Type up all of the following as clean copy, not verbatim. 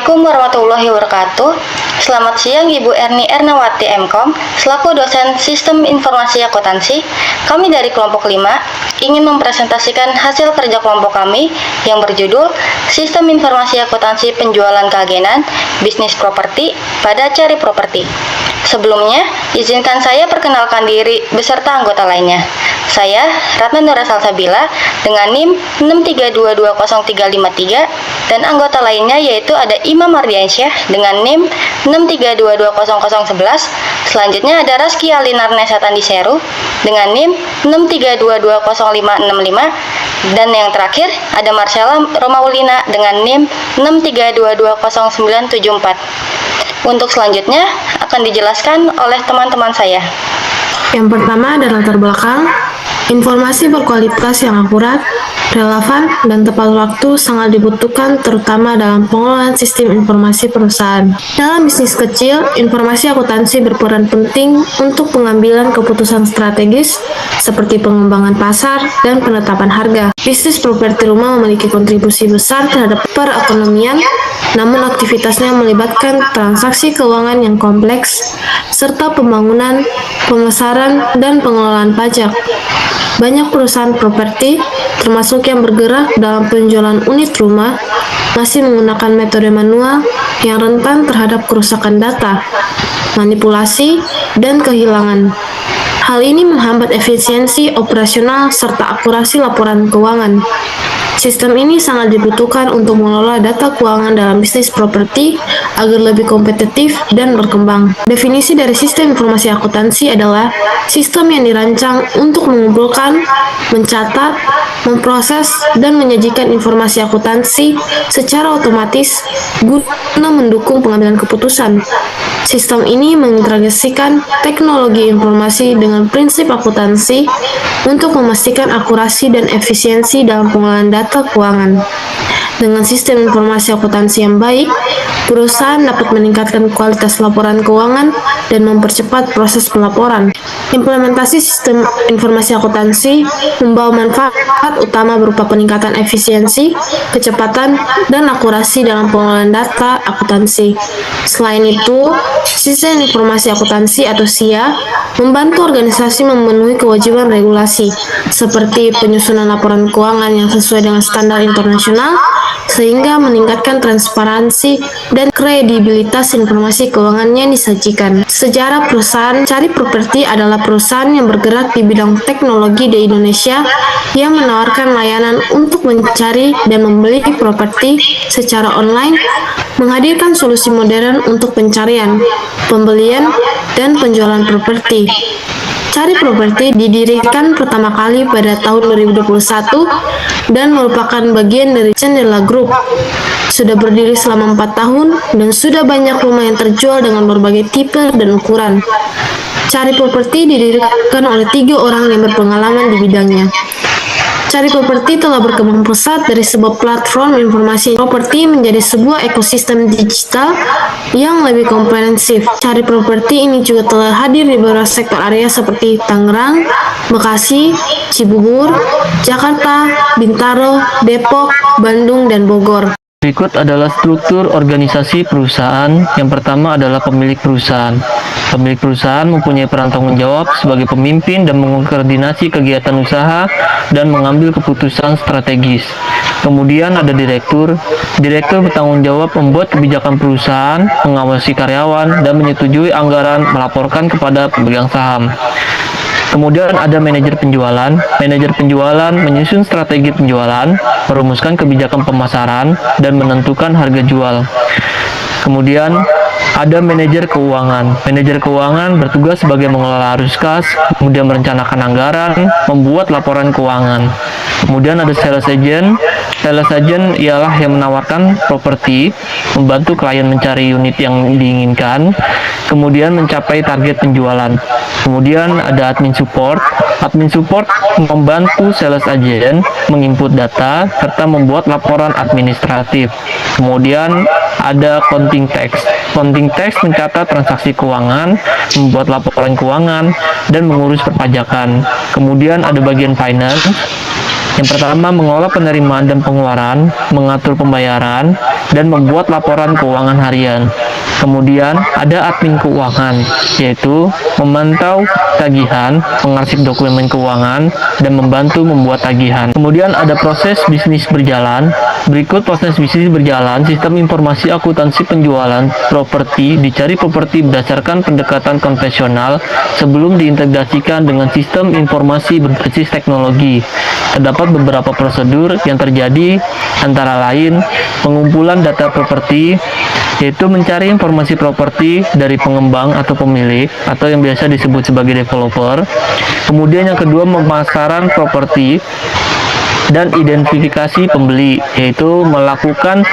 Assalamualaikum warahmatullahi wabarakatuh. Selamat siang Ibu Erni Ernawati Mkom, selaku dosen Sistem Informasi Akuntansi. Kami dari kelompok 5 ingin mempresentasikan hasil kerja kelompok kami yang berjudul Sistem Informasi Akuntansi Penjualan Keagenan Bisnis Properti pada Cari Properti. Sebelumnya, izinkan saya perkenalkan diri beserta anggota lainnya. Saya, Ratna Nura Salsabila, dengan NIM 6322033, dan anggota lainnya yaitu ada Imam Mardiansyah dengan NIM 6322011. Selanjutnya ada Raski Alinarnesa Tandiseru dengan NIM 632200565. Dan yang terakhir ada Marcella Romaulina dengan NIM 632200974. Untuk selanjutnya akan dijelaskan oleh teman-teman saya. Yang pertama ada latar belakang. Informasi berkualitas yang akurat, relevan, dan tepat waktu sangat dibutuhkan terutama dalam pengelolaan sistem informasi perusahaan. Dalam bisnis kecil, informasi akuntansi berperan penting untuk pengambilan keputusan strategis seperti pengembangan pasar dan penetapan harga. Bisnis properti rumah memiliki kontribusi besar terhadap perekonomian, namun aktivitasnya melibatkan transaksi keuangan yang kompleks serta pembangunan, pemasaran, dan pengelolaan pajak. Banyak perusahaan properti, termasuk yang bergerak dalam penjualan unit rumah, masih menggunakan metode manual yang rentan terhadap kerusakan data, manipulasi, dan kehilangan. Hal ini menghambat efisiensi operasional serta akurasi laporan keuangan. Sistem ini sangat dibutuhkan untuk mengelola data keuangan dalam bisnis properti agar lebih kompetitif dan berkembang. Definisi dari sistem informasi akuntansi adalah sistem yang dirancang untuk mengumpulkan, mencatat, memproses, dan menyajikan informasi akuntansi secara otomatis guna mendukung pengambilan keputusan. Sistem ini mengintegrasikan teknologi informasi dengan prinsip akuntansi untuk memastikan akurasi dan efisiensi dalam pengelolaan data keuangan. Dengan sistem informasi akuntansi yang baik, perusahaan dapat meningkatkan kualitas laporan keuangan dan mempercepat proses pelaporan. Implementasi sistem informasi akuntansi membawa manfaat utama berupa peningkatan efisiensi, kecepatan, dan akurasi dalam pengelolaan data akuntansi. Selain itu, sistem informasi akuntansi atau SIA membantu organisasi memenuhi kewajiban regulasi, seperti penyusunan laporan keuangan yang sesuai dengan standar internasional, sehingga meningkatkan transparansi dan kredibilitas informasi keuangan yang disajikan. Sejarah perusahaan Cari Properti adalah perusahaan yang bergerak di bidang teknologi di Indonesia yang menawarkan layanan untuk mencari dan membeli properti secara online, menghadirkan solusi modern untuk pencarian, pembelian, dan penjualan properti. Cari Properti didirikan pertama kali pada tahun 2021 dan merupakan bagian dari Cendela Group. Sudah berdiri selama 4 tahun dan sudah banyak rumah yang terjual dengan berbagai tipe dan ukuran. Cari Properti didirikan oleh 3 orang yang berpengalaman di bidangnya. Cari Properti telah berkembang pesat dari sebuah platform informasi properti menjadi sebuah ekosistem digital yang lebih komprehensif. Cari Properti ini juga telah hadir di beberapa sektor area seperti Tangerang, Bekasi, Cibubur, Jakarta, Bintaro, Depok, Bandung, dan Bogor. Berikut adalah struktur organisasi perusahaan. Yang pertama adalah pemilik perusahaan. Pemilik perusahaan mempunyai peran tanggung jawab sebagai pemimpin dan mengkoordinasi kegiatan usaha dan mengambil keputusan strategis. Kemudian ada direktur. Direktur bertanggung jawab membuat kebijakan perusahaan, mengawasi karyawan, dan menyetujui anggaran, melaporkan kepada pemegang saham. Kemudian ada manajer penjualan. Manajer penjualan menyusun strategi penjualan, merumuskan kebijakan pemasaran, dan menentukan harga jual. Kemudian ada manajer keuangan. Manajer keuangan bertugas sebagai mengelola arus kas, kemudian merencanakan anggaran, membuat laporan keuangan. Kemudian ada sales agent. Sales agent ialah yang menawarkan properti, membantu klien mencari unit yang diinginkan, kemudian mencapai target penjualan. Kemudian ada admin support. Admin support membantu sales agent menginput data serta membuat laporan administratif. Kemudian ada accounting tax. Accounting tax mencatat transaksi keuangan, membuat laporan keuangan, dan mengurus perpajakan. Kemudian ada bagian finance. Yang pertama, mengolah penerimaan dan pengeluaran, mengatur pembayaran, dan membuat laporan keuangan harian. Kemudian ada admin keuangan, yaitu memantau tagihan, mengarsip dokumen keuangan, dan membantu membuat tagihan. Kemudian ada proses bisnis berjalan. Berikut proses bisnis berjalan, sistem informasi akuntansi penjualan properti, dicari properti berdasarkan pendekatan konvensional sebelum diintegrasikan dengan sistem informasi berbasis teknologi. Terdapat beberapa prosedur yang terjadi, antara lain pengumpulan data properti, yaitu mencari informasi properti dari pengembang atau pemilik atau yang biasa disebut sebagai developer. Kemudian yang kedua, pemasaran properti dan identifikasi pembeli, yaitu melakukan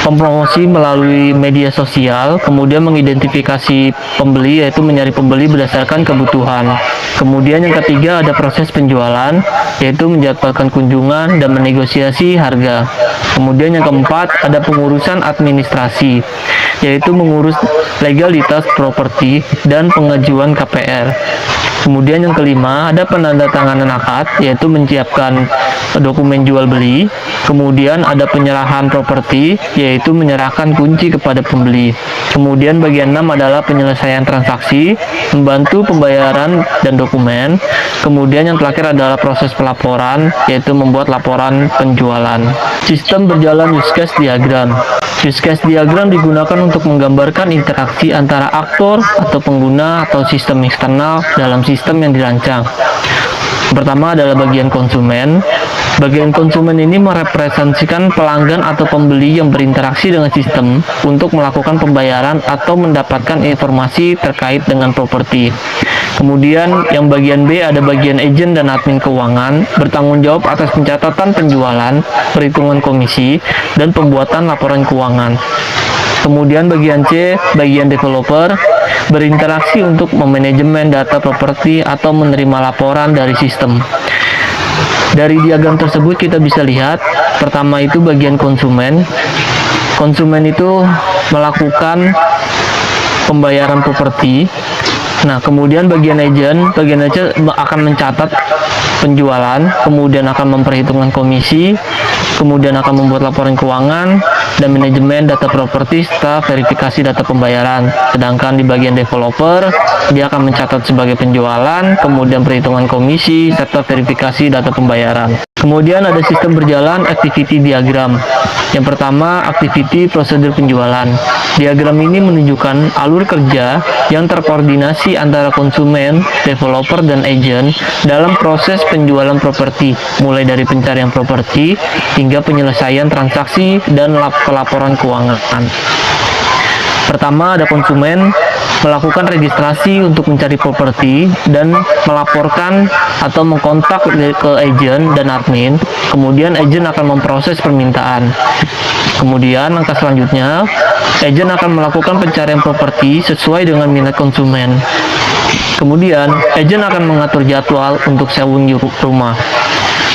promosi melalui media sosial, kemudian mengidentifikasi pembeli, yaitu mencari pembeli berdasarkan kebutuhan. Kemudian yang ketiga ada proses penjualan, yaitu menjadwalkan kunjungan dan menegosiasi harga. Kemudian yang keempat ada pengurusan administrasi, yaitu mengurus legalitas properti dan pengajuan KPR. Kemudian yang kelima ada penandatanganan akad, yaitu menyiapkan dokumen jual beli. Kemudian ada penyerahan properti, yaitu menyerahkan kunci kepada pembeli. Kemudian bagian 6 adalah penyelesaian transaksi, membantu pembayaran dan dokumen. Kemudian yang terakhir adalah proses pelaporan, yaitu membuat laporan penjualan. Sistem berjalan use case diagram. Use case diagram digunakan untuk menggambarkan interaksi antara aktor atau pengguna atau sistem eksternal dalam sistem yang dirancang. Pertama adalah bagian konsumen. Bagian konsumen ini merepresentasikan pelanggan atau pembeli yang berinteraksi dengan sistem untuk melakukan pembayaran atau mendapatkan informasi terkait dengan properti. Kemudian yang bagian B ada bagian agen dan admin keuangan, bertanggung jawab atas pencatatan penjualan, perhitungan komisi, dan pembuatan laporan keuangan. Kemudian bagian C, bagian developer, berinteraksi untuk memanajemen data properti atau menerima laporan dari sistem. Dari diagram tersebut kita bisa lihat, pertama itu bagian konsumen. Konsumen itu melakukan pembayaran properti. Nah, kemudian bagian agen akan mencatat penjualan, kemudian akan memperhitungkan komisi, kemudian akan membuat laporan keuangan, dan manajemen data properti serta verifikasi data pembayaran. Sedangkan di bagian developer, dia akan mencatat sebagai penjualan, kemudian perhitungan komisi, serta verifikasi data pembayaran. Kemudian ada sistem berjalan activity diagram. Yang pertama, activity prosedur penjualan. Diagram ini menunjukkan alur kerja yang terkoordinasi antara konsumen, developer, dan agen dalam proses penjualan properti, mulai dari pencarian properti hingga penyelesaian transaksi dan pelaporan keuangan. Pertama, ada konsumen melakukan registrasi untuk mencari properti dan melaporkan atau mengkontak ke agen dan admin. Kemudian agen akan memproses permintaan. Kemudian langkah selanjutnya, agen akan melakukan pencarian properti sesuai dengan minat konsumen. Kemudian agen akan mengatur jadwal untuk showing rumah.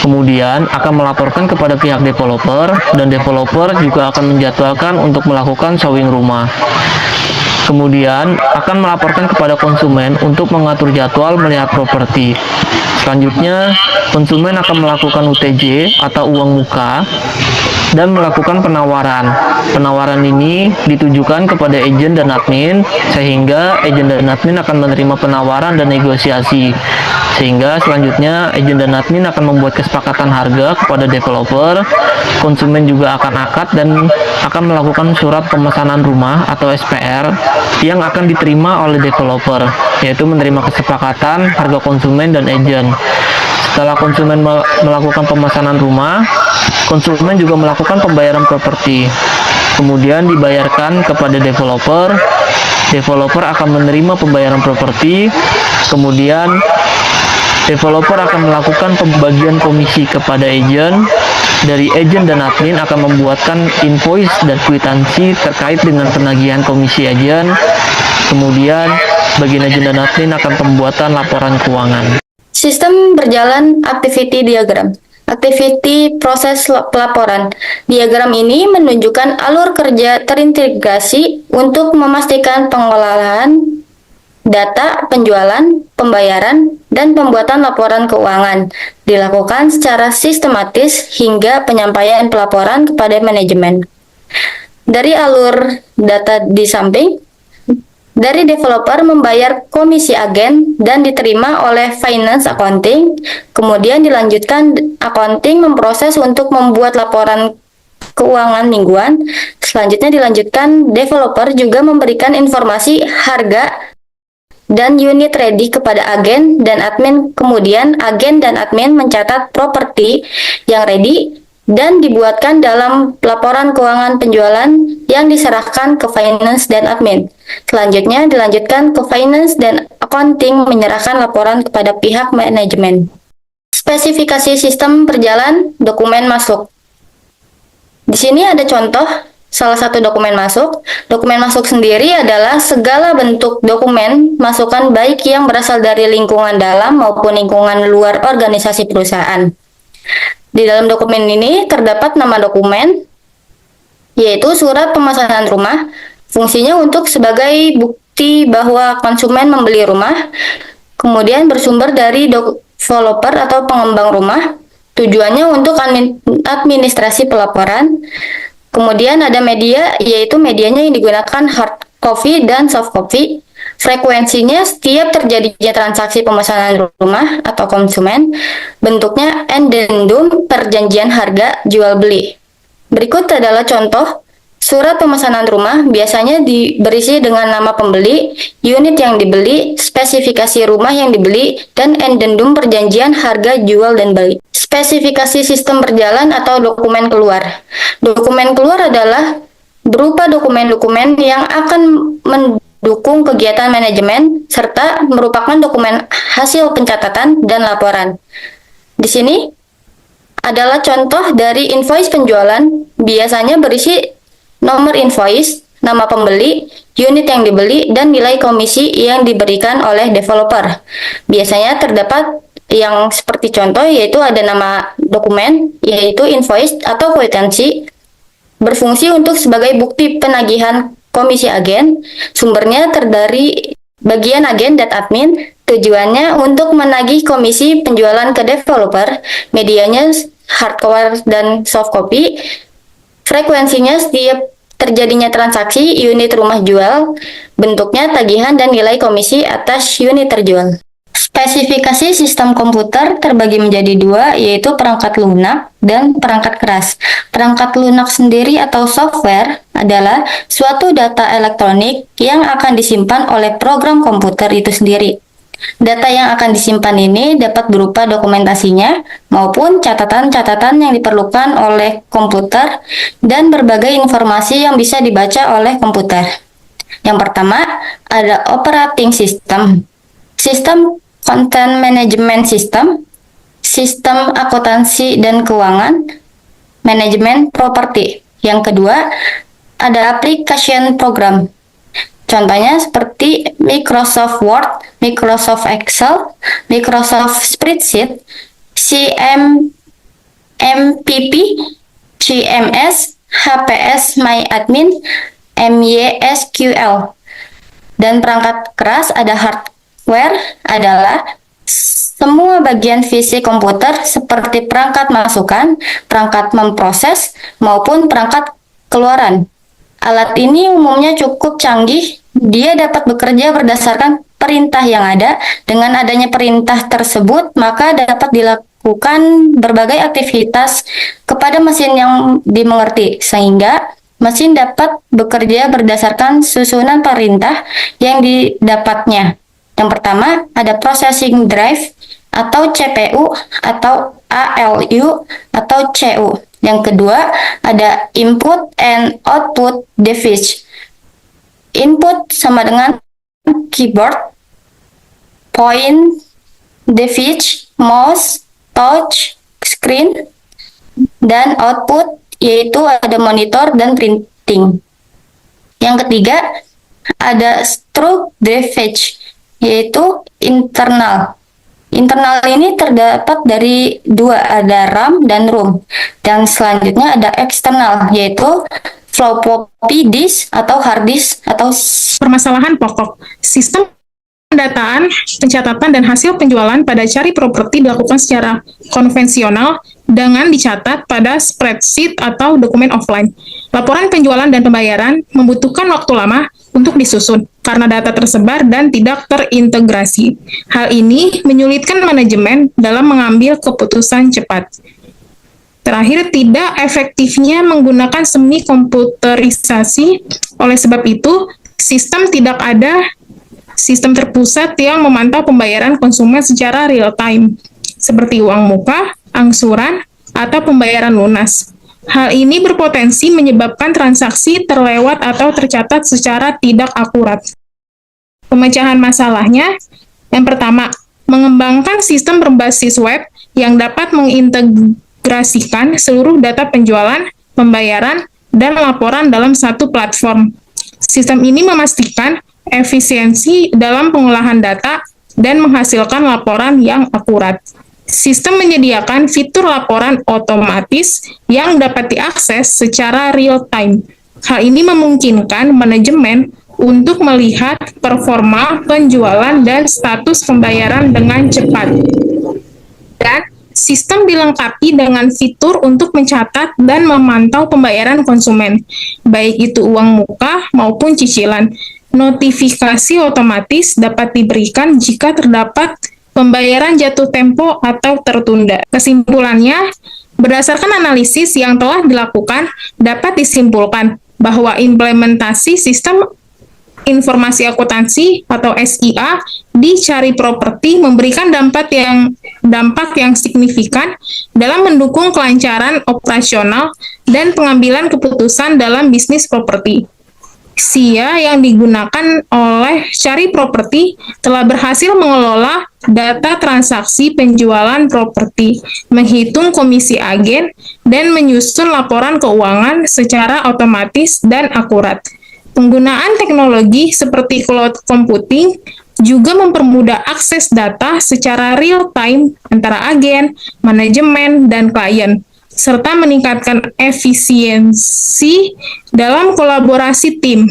Kemudian akan melaporkan kepada pihak developer, dan developer juga akan menjadwalkan untuk melakukan showing rumah. Kemudian akan melaporkan kepada konsumen untuk mengatur jadwal melihat properti. Selanjutnya, konsumen akan melakukan UTJ atau uang muka dan melakukan penawaran. Penawaran ini ditujukan kepada agen dan admin, sehingga agen dan admin akan menerima penawaran dan negosiasi. Sehingga selanjutnya agen dan admin akan membuat kesepakatan harga kepada developer. Konsumen juga akan akad dan akan melakukan surat pemesanan rumah atau SPR yang akan diterima oleh developer, yaitu menerima kesepakatan harga konsumen dan agen. Setelah konsumen melakukan pemesanan rumah, konsumen juga melakukan pembayaran properti. Kemudian dibayarkan kepada developer. Developer akan menerima pembayaran properti. Kemudian developer akan melakukan pembagian komisi kepada agen. Dari agen dan admin akan membuatkan invoice dan kwitansi terkait dengan penagihan komisi agen. Kemudian bagian agen dan admin akan pembuatan laporan keuangan. Sistem berjalan activity diagram. Activity proses pelaporan. Diagram ini menunjukkan alur kerja terintegrasi untuk memastikan pengolahan data penjualan, pembayaran, dan pembuatan laporan keuangan. dilakukan secara sistematis hingga penyampaian pelaporan kepada manajemen. Dari alur data di samping, dari developer membayar komisi agen dan diterima oleh finance accounting, kemudian dilanjutkan accounting memproses untuk membuat laporan keuangan mingguan. Selanjutnya dilanjutkan developer juga memberikan informasi harga dan unit ready kepada agen dan admin. Kemudian agen dan admin mencatat properti yang ready dan dibuatkan dalam laporan keuangan penjualan yang diserahkan ke finance dan admin. Selanjutnya dilanjutkan ke finance dan accounting menyerahkan laporan kepada pihak manajemen. Spesifikasi sistem berjalan dokumen masuk. Di sini ada contoh salah satu dokumen masuk. Dokumen masuk sendiri adalah segala bentuk dokumen masukan baik yang berasal dari lingkungan dalam maupun lingkungan luar organisasi perusahaan. Di dalam dokumen ini terdapat nama dokumen, yaitu surat pemesanan rumah. Fungsinya untuk sebagai bukti bahwa konsumen membeli rumah, kemudian bersumber dari developer atau pengembang rumah. Tujuannya untuk administrasi pelaporan. Kemudian ada media, yaitu medianya yang digunakan hard copy dan soft copy. Frekuensinya setiap terjadinya transaksi pemesanan rumah atau konsumen. Bentuknya addendum perjanjian harga jual beli. Berikut adalah contoh surat pemesanan rumah, biasanya berisi dengan nama pembeli, unit yang dibeli, spesifikasi rumah yang dibeli, dan addendum perjanjian harga jual dan beli. Spesifikasi sistem berjalan atau dokumen keluar. Dokumen keluar adalah berupa dokumen-dokumen yang akan mendukung kegiatan manajemen serta merupakan dokumen hasil pencatatan dan laporan. Di sini adalah contoh dari invoice penjualan, biasanya berisi nomor invoice, nama pembeli, unit yang dibeli, dan nilai komisi yang diberikan oleh developer. Biasanya terdapat yang seperti contoh, yaitu ada nama dokumen, yaitu invoice atau kwitansi, berfungsi untuk sebagai bukti penagihan komisi agen. Sumbernya terdiri bagian agen dan admin. Tujuannya untuk menagih komisi penjualan ke developer. Medianya hardcover dan soft copy. Frekuensinya setiap terjadinya transaksi unit rumah jual. Bentuknya tagihan dan nilai komisi atas unit terjual. Spesifikasi sistem komputer terbagi menjadi dua, yaitu perangkat lunak dan perangkat keras. Perangkat lunak sendiri atau software adalah suatu data elektronik yang akan disimpan oleh program komputer itu sendiri. Data yang akan disimpan ini dapat berupa dokumentasinya maupun catatan-catatan yang diperlukan oleh komputer dan berbagai informasi yang bisa dibaca oleh komputer. Yang pertama, ada operating system, sistem content management system, sistem akuntansi dan keuangan, manajemen properti. Yang kedua, ada application program. Contohnya seperti Microsoft Word, Microsoft Excel, Microsoft Spreadsheet, CMPP, CMS, HPS MyAdmin, MySQL. Dan perangkat keras ada hardware adalah semua bagian fisik komputer seperti perangkat masukan, perangkat memproses, maupun perangkat keluaran. Alat ini umumnya cukup canggih, dia dapat bekerja berdasarkan perintah yang ada. Dengan adanya perintah tersebut, maka dapat dilakukan berbagai aktivitas kepada mesin yang dimengerti, sehingga mesin dapat bekerja berdasarkan susunan perintah yang didapatnya. Yang pertama, ada processing drive atau CPU atau ALU atau CU. Yang kedua, ada input and output device. Input sama dengan keyboard, point, device, mouse, touch, screen, dan output yaitu ada monitor dan printing. Yang ketiga, ada stroke device yaitu internal. Internal ini terdapat dari dua, ada RAM dan ROM. Dan selanjutnya ada eksternal, yaitu floppy disk atau hard disk atau permasalahan pokok sistem Pendataan, pencatatan, dan hasil penjualan pada cari properti dilakukan secara konvensional dengan dicatat pada spreadsheet atau dokumen offline. Laporan penjualan dan pembayaran membutuhkan waktu lama untuk disusun karena data tersebar dan tidak terintegrasi. Hal ini menyulitkan manajemen dalam mengambil keputusan cepat. Terakhir, tidak efektifnya menggunakan semi komputerisasi. Oleh sebab itu, sistem terpusat yang memantau pembayaran konsumen secara real time, seperti uang muka, angsuran, atau pembayaran lunas. Hal ini berpotensi menyebabkan transaksi terlewat atau tercatat secara tidak akurat. Pemecahan masalahnya, yang pertama, mengembangkan sistem berbasis web yang dapat mengintegrasikan seluruh data penjualan, pembayaran, dan laporan dalam satu platform. Sistem ini memastikan efisiensi dalam pengolahan data dan menghasilkan laporan yang akurat. Sistem menyediakan fitur laporan otomatis yang dapat diakses secara real time. Hal ini memungkinkan manajemen untuk melihat performa penjualan dan status pembayaran dengan cepat. Dan sistem dilengkapi dengan fitur untuk mencatat dan memantau pembayaran konsumen, baik itu uang muka maupun cicilan. Notifikasi otomatis dapat diberikan jika terdapat pembayaran jatuh tempo atau tertunda. Kesimpulannya, berdasarkan analisis yang telah dilakukan, dapat disimpulkan bahwa implementasi sistem informasi akuntansi atau SIA di cari properti memberikan dampak yang signifikan dalam mendukung kelancaran operasional dan pengambilan keputusan dalam bisnis properti. SIA yang digunakan oleh cari properti telah berhasil mengelola data transaksi penjualan properti, menghitung komisi agen, dan menyusun laporan keuangan secara otomatis dan akurat. Penggunaan teknologi seperti cloud computing juga mempermudah akses data secara real-time antara agen, manajemen, dan klien, serta meningkatkan efisiensi dalam kolaborasi tim.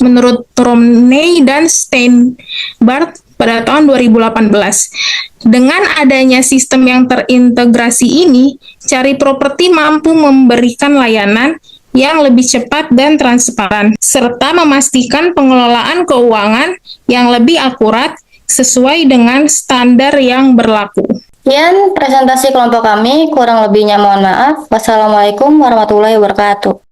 Menurut Romney dan Steinbart pada tahun 2018, dengan adanya sistem yang terintegrasi ini, cari properti mampu memberikan layanan yang lebih cepat dan transparan, serta memastikan pengelolaan keuangan yang lebih akurat sesuai dengan standar yang berlaku. Sekian presentasi kelompok kami, kurang lebihnya mohon maaf. Wassalamualaikum warahmatullahi wabarakatuh.